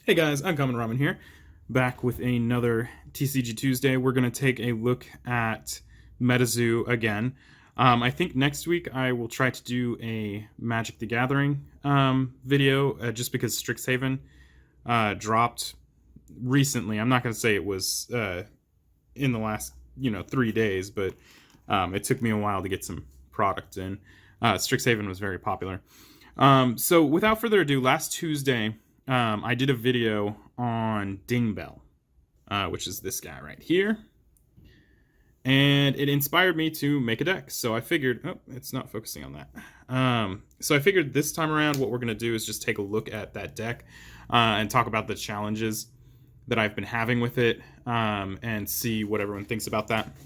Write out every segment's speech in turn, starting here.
Hey guys, I'm Common Ramen here, back with another TCG Tuesday. We're going to take a look at MetaZoo again. I think next week I will try to do a Magic the Gathering video, just because Strixhaven dropped recently. I'm not going to say it was in the last 3 days, but it took me a while to get some product in. Strixhaven was very popular. So without further ado, last Tuesday I did a video on Dingbelle, which is this guy right here. And it inspired me to make a deck. So I figured, oh, it's not focusing on that. So I figured this time around what we're going to do is just take a look at that deck and talk about the challenges that I've been having with it and see what everyone thinks about that.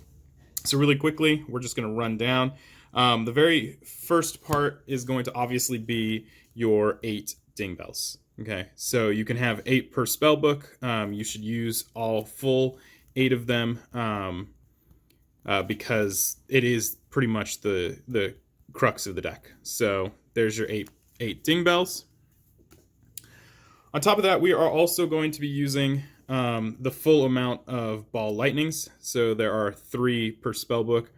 So really quickly, we're just going to run down. The very first part is going to obviously be your 8 Dingbelles. Okay, so you can have 8 per spell book. You should use all full 8 of them because it is pretty much the crux of the deck. So there's your 8 Dingbelles. On top of that, we are also going to be using the full amount of Ball Lightnings. So there are 3 per spell book.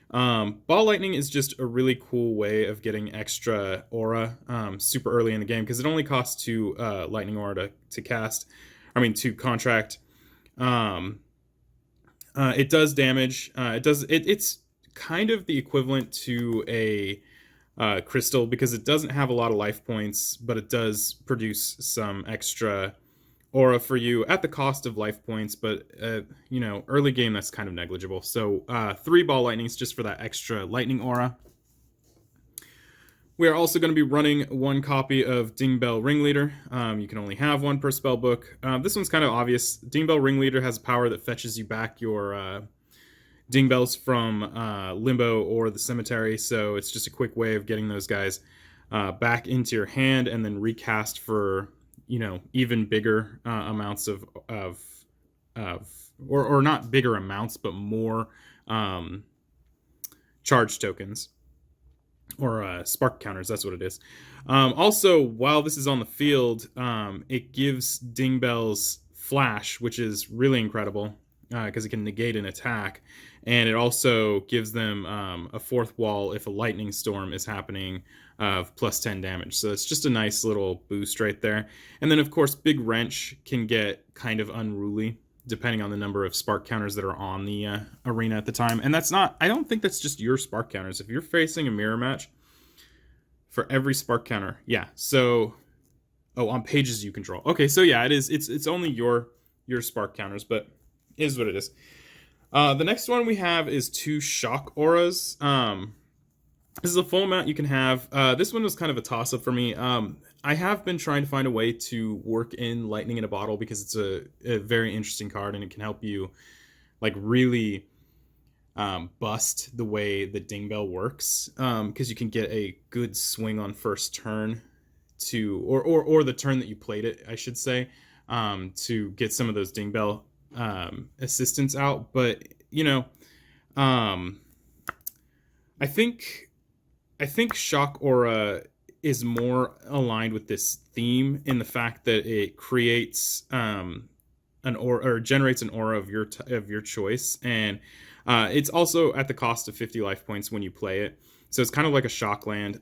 Ball Lightning is just a really cool way of getting extra aura super early in the game, because it only costs 2 lightning aura to cast. To contract. It does damage. It's kind of the equivalent to a crystal, because it doesn't have a lot of life points, but it does produce some extra aura for you at the cost of life points, but early game that's kind of negligible. So 3 Ball Lightnings just for that extra lightning aura. We are also going to be running 1 copy of Dingbelle Ringleader. You can only have 1 per spell book. This one's kind of obvious. Dingbelle Ringleader has a power that fetches you back your Dingbelles from Limbo or the Cemetery, so it's just a quick way of getting those guys back into your hand and then recast for even bigger amounts of or not bigger amounts, but more charge tokens or spark counters. That's what it is. Also, while this is on the field, it gives Dingbelle's flash, which is really incredible because it can negate an attack, and it also gives them a 4th wall if a lightning storm is happening of plus 10 damage. So it's just a nice little boost right there. And then, of course, Big Wrench can get kind of unruly depending on the number of spark counters that are on the arena at the time. And I don't think that's just your spark counters. If you're facing a mirror match, for every spark counter, yeah. So, on pages you control. Okay, so yeah, it is. It's only your spark counters, but it is what it is. The next one we have is 2 shock auras. This is a full amount you can have. This one was kind of a toss-up for me. I have been trying to find a way to work in Lightning in a Bottle, because it's a very interesting card, and it can help you really bust the way the Dingbelle works, because you can get a good swing on first turn or the turn that you played it, I should say, to get some of those Dingbelle assistance out. But I think Shock Aura is more aligned with this theme in the fact that it creates an aura, or generates an aura of your choice, and it's also at the cost of 50 life points when you play it. So it's kind of like a shock land.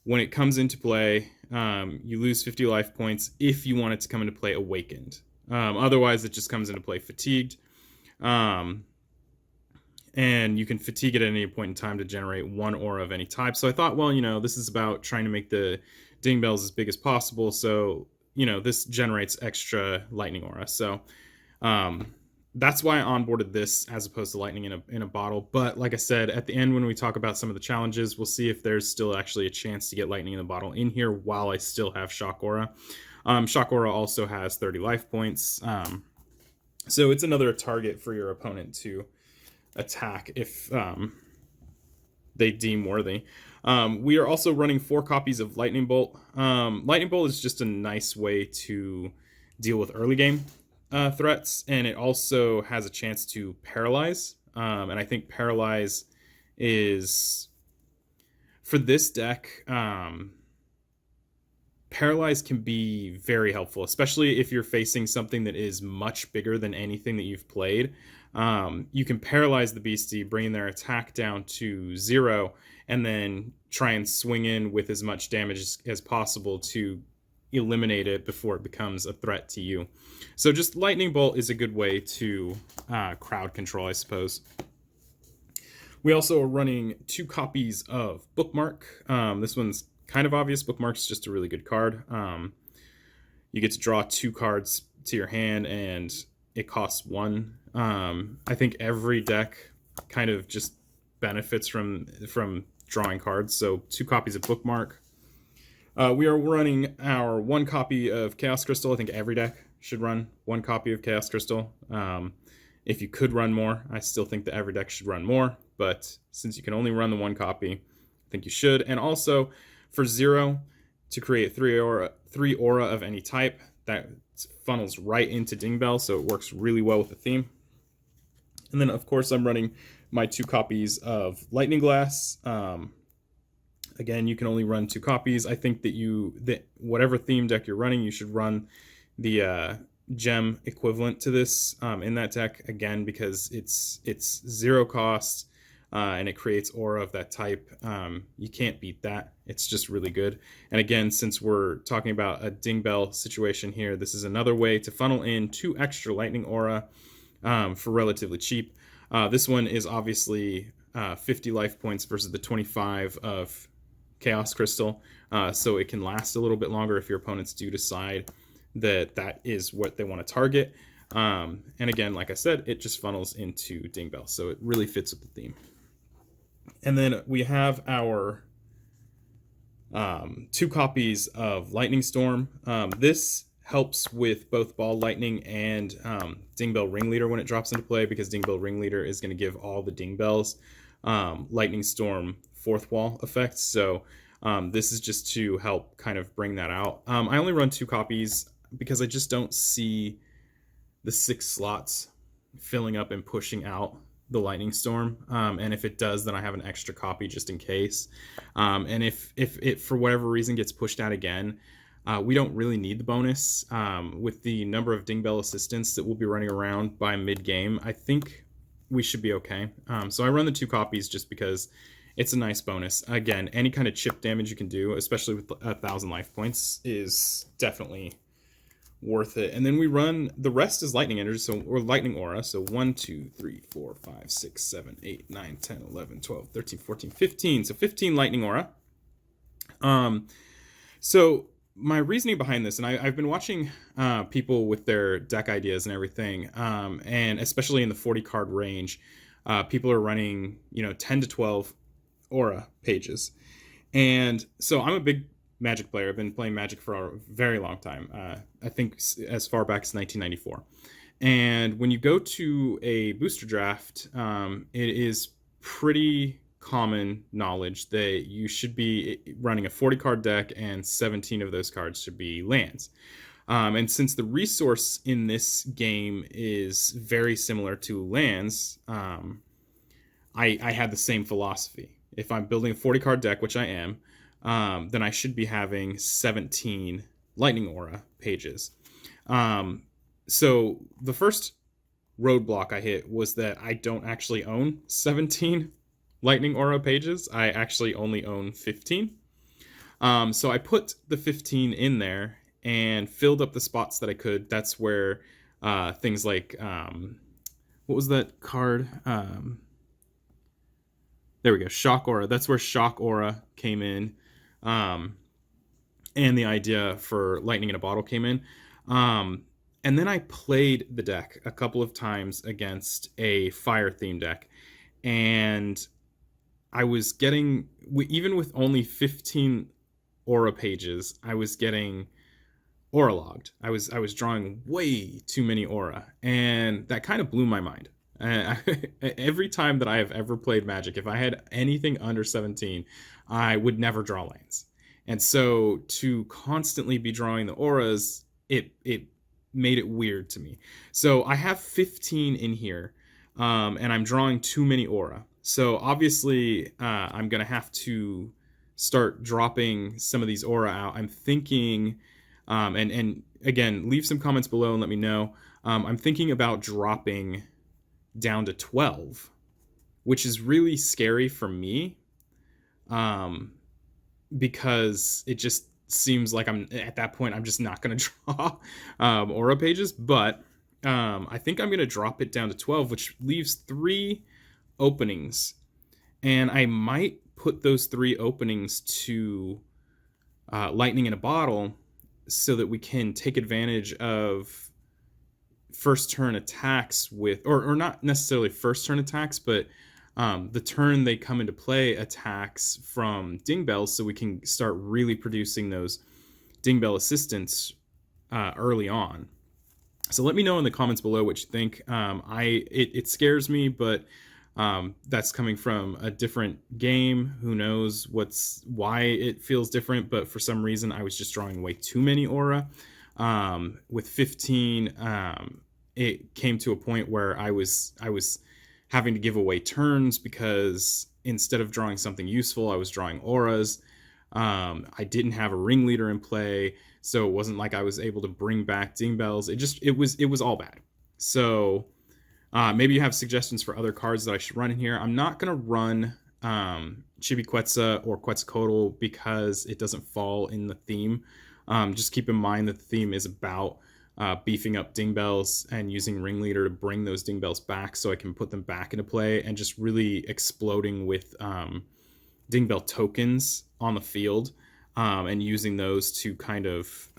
When it comes into play, you lose 50 life points if you want it to come into play Awakened. Otherwise, it just comes into play Fatigued. And you can fatigue it at any point in time to generate 1 aura of any type. So I thought, well, this is about trying to make the Dingbelles as big as possible. So, this generates extra lightning aura. So that's why I onboarded this as opposed to lightning in a bottle. But like I said, at the end when we talk about some of the challenges, we'll see if there's still actually a chance to get lightning in the bottle in here while I still have Shock Aura. Shock Aura also has 30 life points. So it's another target for your opponent to attack if they deem worthy. We are also running 4 copies of Lightning Bolt. Lightning Bolt is just a nice way to deal with early game threats, and it also has a chance to paralyze. And I think paralyze is, for this deck, Paralyze can be very helpful, especially if you're facing something that is much bigger than anything that you've played. You can paralyze the beastie, bring their attack down to 0, and then try and swing in with as much damage as possible to eliminate it before it becomes a threat to you. So just Lightning Bolt is a good way to crowd control, I suppose. We also are running 2 copies of Bookmark. This one's kind of obvious. Bookmark's just a really good card. You get to draw 2 cards to your hand, and it costs 1. I think every deck kind of just benefits from drawing cards. So 2 copies of Bookmark. We are running our 1 copy of Chaos Crystal. I think every deck should run 1 copy of Chaos Crystal. If you could run more, I still think that every deck should run more. But since you can only run the 1 copy, I think you should. And also, for 0, to create 3 aura of any type, that funnels right into Dingbelle, so it works really well with the theme. And then, of course, I'm running my 2 copies of Lightning Glass. Again, you can only run 2 copies. I think that whatever theme deck you're running, you should run the gem equivalent to this in that deck, again, because it's 0 cost. And it creates aura of that type. You can't beat that. It's just really good. And again, since we're talking about a Dingbelle situation here, this is another way to funnel in 2 extra lightning aura for relatively cheap. This one is obviously 50 life points versus the 25 of Chaos Crystal, so it can last a little bit longer if your opponents do decide that is what they want to target. And again, like I said, it just funnels into Dingbelle, so it really fits with the theme. And then we have our 2 copies of Lightning Storm. This helps with both Ball Lightning and Dingbelle Ringleader when it drops into play, because Dingbelle Ringleader is going to give all the Dingbelles Lightning Storm 4th wall effects. So this is just to help kind of bring that out. I only run 2 copies because I just don't see the 6 slots filling up and pushing out the Lightning Storm, and if it does, then I have an extra copy just in case. And if it for whatever reason gets pushed out again, we don't really need the bonus. With the number of Dingbelle assistants that we'll be running around by mid-game, I think we should be okay. So I run the 2 copies just because it's a nice bonus. Again, any kind of chip damage you can do, especially with 1,000 life points, is definitely worth it. And then we run the rest is lightning energy, or lightning aura. So 1, 2, 3, 4, 5, 6, 7, 8, 9, 10, 11, 12, 13, 14, 15. So 15 lightning aura. So my reasoning behind this, and I've been watching people with their deck ideas and everything, and especially in the 40 card range, people are running 10 to 12 aura pages. And so I'm a big Magic player. I've been playing Magic for a very long time. I think as far back as 1994. And when you go to a booster draft, it is pretty common knowledge that you should be running a 40 card deck, and 17 of those cards should be lands. And since the resource in this game is very similar to lands, I had the same philosophy. If I'm building a 40 card deck, which I am, then I should be having 17 lightning aura pages. So the first roadblock I hit was that I don't actually own 17 lightning aura pages. I actually only own 15. So I put the 15 in there and filled up the spots that I could. That's where things like, what was that card? There we go, Shock Aura. That's where Shock Aura came in. And the idea for Lightning in a Bottle came in. And then I played the deck a couple of times against a fire theme deck. And I was getting, even with only 15 aura pages, I was getting aura logged. I was drawing way too many aura. And that kind of blew my mind. Every time that I have ever played Magic, if I had anything under 17, I would never draw lands. And so to constantly be drawing the auras, it made it weird to me. So I have 15 in here, and I'm drawing too many aura. So obviously, I'm going to have to start dropping some of these aura out. I'm thinking, and again, leave some comments below and let me know. I'm thinking about dropping down to 12, which is really scary for me, because it just seems like I'm at that point I'm just not going to draw aura pages. But I think I'm going to drop it down to 12, which leaves 3 openings, and I might put those 3 openings to lightning in a bottle so that we can take advantage of first turn attacks with, or not necessarily first turn attacks, but the turn they come into play attacks from Dingbelle, so we can start really producing those Dingbelle assistants early on. So let me know in the comments below what you think. It scares me, but that's coming from a different game. Who knows why it feels different, but for some reason I was just drawing way too many aura. With 15, it came to a point where I was having to give away turns because instead of drawing something useful, I was drawing auras. I didn't have a ringleader in play, so it wasn't like I was able to bring back Dingbelles. It was all bad. So maybe you have suggestions for other cards that I should run in here. I'm not gonna run Chibi-Quetzal or Quetzalcoatl because it doesn't fall in the theme. Just keep in mind that the theme is about beefing up Dingbelles and using Ringleader to bring those Dingbelles back so I can put them back into play, and just really exploding with Dingbelle tokens on the field, and using those to kind of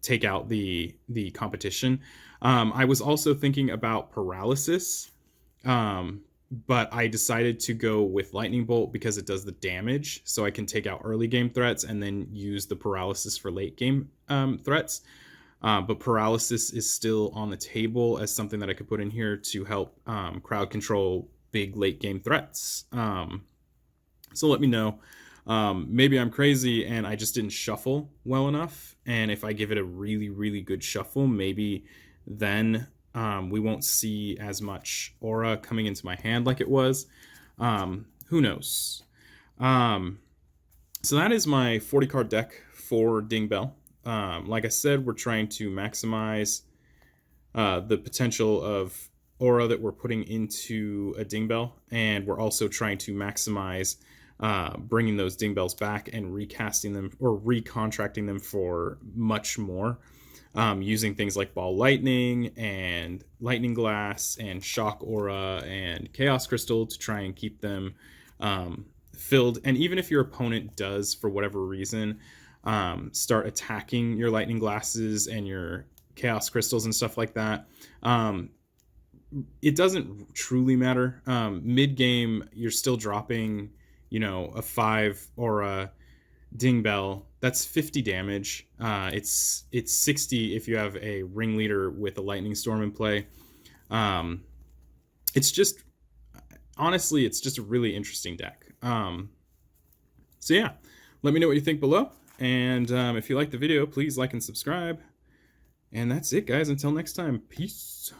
take out the competition. I was also thinking about paralysis, but I decided to go with Lightning Bolt because it does the damage, so I can take out early game threats and then use the paralysis for late game threats. But paralysis is still on the table as something that I could put in here to help crowd control big late game threats. So let me know. Maybe I'm crazy and I just didn't shuffle well enough. And if I give it a really, really good shuffle, maybe then we won't see as much aura coming into my hand like it was. Who knows? So that is my 40 card deck for Dingbelle. Like I said, we're trying to maximize the potential of aura that we're putting into a Dingbelle, and we're also trying to maximize bringing those Dingbelles back and recasting them or recontracting them for much more, using things like Ball Lightning and Lightning Glass and Shock Aura and Chaos Crystal to try and keep them filled. And even if your opponent does, for whatever reason, start attacking your Lightning Glasses and your Chaos Crystals and stuff like that, it doesn't truly matter. Mid-game, you're still dropping, a 5 aura Dingbelle. That's 50 damage. It's 60 if you have a Ringleader with a Lightning Storm in play. It's just, honestly, it's just a really interesting deck. So yeah, let me know what you think below. And if you like the video, please like and subscribe. And that's it, guys. Until next time, peace.